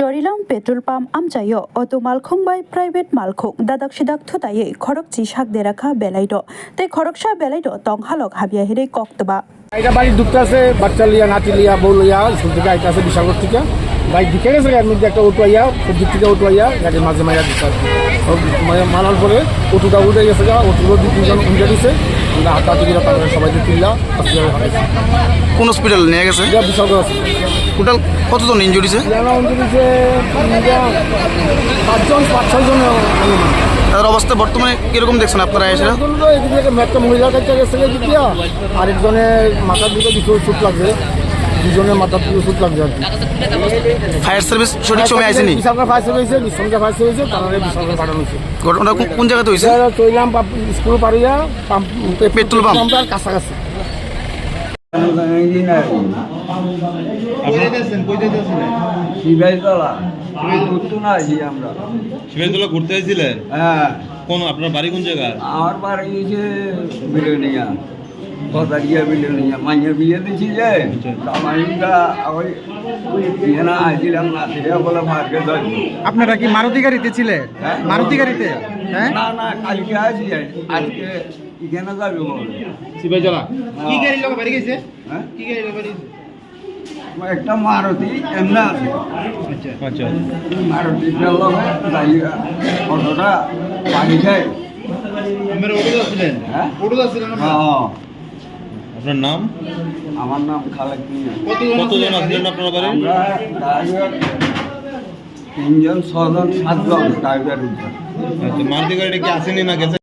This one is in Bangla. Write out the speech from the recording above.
Jorilam petrol pump amchayo auto malkhung bai private malkhung dadak sidak thutaye khorok chi shak derakha belaido te khoroksha belaido tong halok habia hire koktba এটা বাড়ির ঢুকতে আছে বাচ্চা লিয়া নাতি লিয়া বউ লিয়া স্কুল থেকে আইতে আছে বিশাল থেকে বাইক ঢুকে গেছে এর মধ্যে একটা অটো আইয়া খুব দিক থেকে অটো আইয়া গাড়ির মাঝে মাইয়া দিচ্ছে মানার পরে অটোটা উঠে গেছে অটোর দু তিনজন উঠে দিচ্ছে আমরা হাতাহাতি করে তারপরে সবাই তুললা হসপিটালে পাঠাইছি। কোন হসপিটাল নিয়ে গেছে? এটা বিশাল আছে। টোটাল কতজন ইনজুরি হয়েছে? পাঁচজন 5-6 জন। তাদের অবস্থা বর্তমানে কিরকম দেখছেন আপনারা এসে? একটা মহিলার কাছে গেছে দ্বিতীয় আরেকজনের মাথার দিকে কিছু চুট লাগছে, দুজনের মাথার দিকে চুট লাগছে আর কি। ফায়ার সার্ভিস সঠিক সময় আসেনি? বিশালগড় ফায়ার সার্ভিস হয়েছে, বিশালগড় ফায়ার সার্ভিস হয়েছে, তারা বিশালগড় পাঠানো হয়েছে। ঘটনাটা কোন জায়গাতে হয়েছে? চইলাম স্কুল পাড়িয়া পেট্রোল পাম্প পাম্পের কাছাকাছি। শিবাইতলা ঘুরতে আসছিলেন? হ্যাঁ, কোন আপনার বাড়ি কোন জায়গায়? আমার বাড়ি যে বিলোনিয়া, কথারিয়া বিলোনিয়া, মাইয়া বিয়ে দিছি যে মাইটা ওই বিয়েনা আসছিলাম না, সেটা বলে মার্কেট যাই। আপনারা কি মারুতি গাড়িতে ছিলেন? হ্যাঁ? মারুতি গাড়িতে? হ্যাঁ, না না, কালকে আসি আজকে এখানে যাবে বলে। শিবাইতলা কি গাড়ি লোক বাড়ি গেছে? হ্যাঁ, কি গাড়ি লোক বাড়ি? একটা মারুতি এমনি আছে, আচ্ছা। মারুতি যাই অটোটা পানি খায়। আপনারা ওটু যাচ্ছিলেন? হ্যাঁ ওটু যাচ্ছিলেন? হ্যাঁ, আপনার নাম? আমার নাম খালেক মিয়া। কতজন আসলেন আপনার বাড়ি? আমরা ড্রাইভার 3 জন 6 জন 7 জন ড্রাইভার। আচ্ছা, মারুতি গাড়িটা কি আসেনি না গেছে?